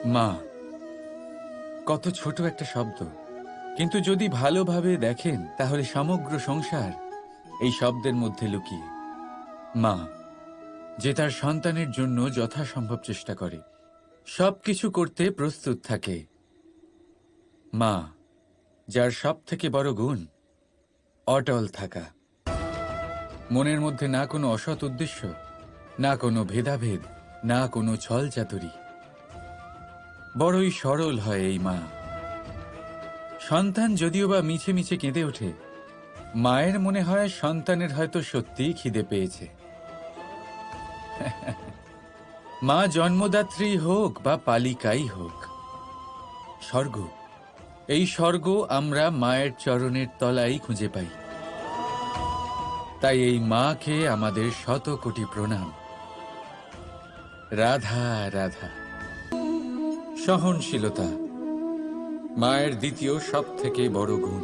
মা কত ছোট একটা শব্দ, কিন্তু যদি ভালোভাবে দেখেন তাহলে সমগ্র সংসার এই শব্দের মধ্যে লুকিয়ে। মা যে তার সন্তানের জন্য যথাসম্ভব চেষ্টা করে, সবকিছু করতে প্রস্তুত থাকে। মা যার সব থেকে বড় গুণ অটল থাকা, মনের মধ্যে না কোনো অসৎ উদ্দেশ্য, না কোনো ভেদাভেদ, না কোনো ছল চাতুরি। বড়ই সরল হয় এই মা। সন্তান যদিও বা মিছে মিছে কেঁদে ওঠে, মায়ের মনে হয় সন্তানের হয়তো সত্যিই খিদে পেয়েছে। মা জন্মদাত্রী হোক বা পালিকাই হোক, স্বর্গ, এই স্বর্গ আমরা মায়ের চরণের তলায় খুঁজে পাই। তাই এই মাকে আমাদের শত কোটি প্রণাম। রাধা রাধা। সহনশীলতা মায়ের দ্বিতীয় সব থেকে বড় গুণ।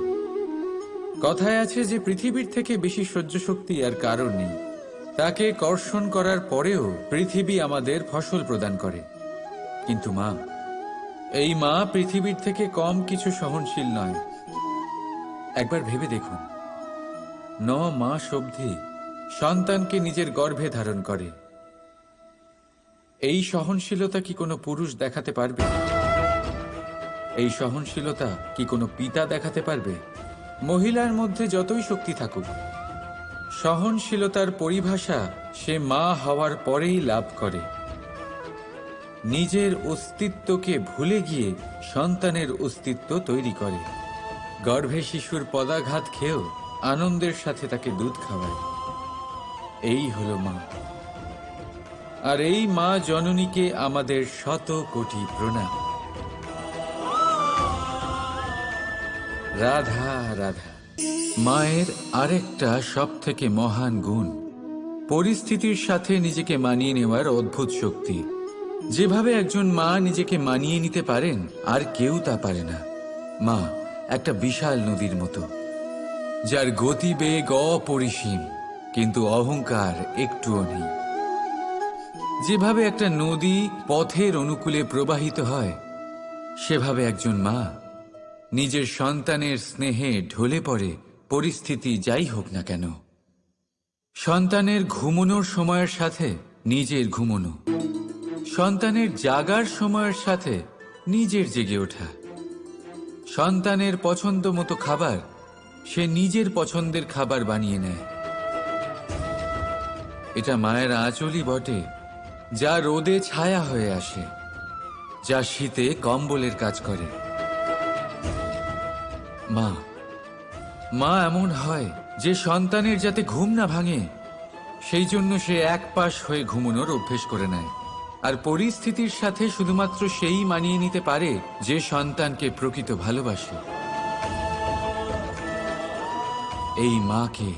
কথায় আছে যে পৃথিবীর থেকে বেশি সহ্য শক্তি আর কারণ নেই। তাকে কর্ষণ করার পরেও পৃথিবী আমাদের ফসল প্রদান করে, কিন্তু মা, এই মা পৃথিবীর থেকে কম কিছু সহনশীল নয়। একবার ভেবে দেখুন, 9 মাস অবধি সন্তানকে নিজের গর্ভে ধারণ করে। এই সহনশীলতা কি কোনো পুরুষ দেখাতে পারবে? এই সহনশীলতা কি কোনো পিতা দেখাতে পারবে? মহিলার মধ্যে যতই শক্তি থাকুক, সহনশীলতার পরিভাষা সে মা হওয়ার পরেই লাভ করে। নিজের অস্তিত্বকে ভুলে গিয়ে সন্তানের অস্তিত্ব তৈরি করে। গর্ভে শিশুর পদাঘাত খেয়েও আনন্দের সাথে তাকে দুধ খাওয়ায়। এই হলো মা। আর এই মা জননীকে আমাদের শত কোটি প্রণাম। রাধা রাধা। মায়ের আরেকটা সব থেকে মহান গুণ পরিস্থিতির সাথে নিজেকে মানিয়ে নেওয়ার অদ্ভুত শক্তি। যেভাবে একজন মা নিজেকে মানিয়ে নিতে পারেন, আর কেউ তা পারে না। মা একটা বিশাল নদীর মতো, যার গতিবেগ অপরিসীম, কিন্তু অহংকার একটুও নেই। যেভাবে একটা নদী পথের অনুকূলে প্রবাহিত হয়, সেভাবে একজন মা নিজের সন্তানের স্নেহে ঢলে পড়ে, পরিস্থিতি যাই হোক না কেন। সন্তানের ঘুমনোর সময়ের সাথে নিজের ঘুমনো, সন্তানের জাগার সময়ের সাথে নিজের জেগে ওঠা, সন্তানের পছন্দ মতো খাবার সে নিজের পছন্দের খাবার বানিয়ে নেয়। এটা মায়ের আঁচলই বটে, যা রোদে ছায়া হয়ে আসে, যা শীতে কম্বলের কাজ করে। মা মা এমন হয় যে সন্তানের যাতে ঘুম না ভাঙে, সেই জন্য সে এক পাশ হয়ে ঘুমানোর অভ্যেস করে নেয়। আর পরিস্থিতির সাথে শুধুমাত্র সেই মানিয়ে নিতে পারে যে সন্তানকে প্রকৃত ভালোবাসে। এই মাকে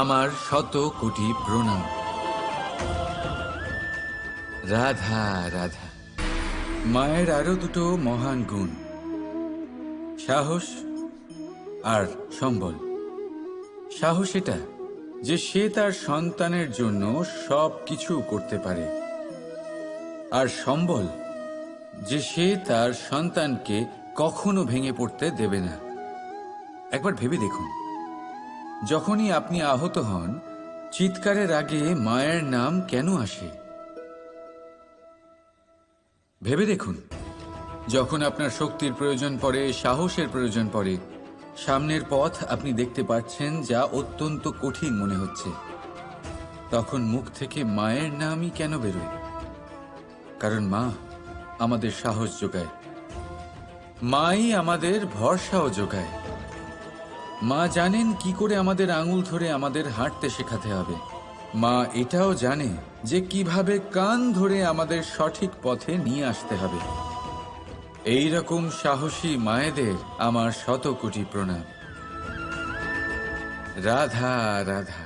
আমার শত কোটি প্রণাম। রাধা রাধা। মায়ের আরো দুটো মহান গুণ, সাহস আর সম্বল। সাহস এটা যে সে তার সন্তানের জন্য সব কিছু করতে পারে, আর সম্বল যে সে তার সন্তানকে কখনো ভেঙে পড়তে দেবে না। একবার ভেবে দেখুন, যখনই আপনি আহত হন, চিৎকারের আগে মায়ের নাম কেন আসে? ভেবে দেখুন, যখন আপনার শক্তির প্রয়োজন পড়ে, সাহসের প্রয়োজন পড়ে, সামনের পথ আপনি দেখতে পাচ্ছেন যা অত্যন্ত কঠিন মনে হচ্ছে, তখন মুখ থেকে মায়ের নামই কেন বেরোয়? কারণ মা আমাদের সাহস যোগায়, মাই আমাদের ভরসাও যোগায়। মা জানেন কি করে আমাদের আঙুল ধরে আমাদের হাঁটতে শেখাতে হবে। মা এটাও জানে যে কিভাবে কান ধরে আমাদের সঠিক পথে নিয়ে আসতে হবে। এই রকম সাহসী মায়েদের আমার শত কোটি প্রণাম। রাধা রাধা।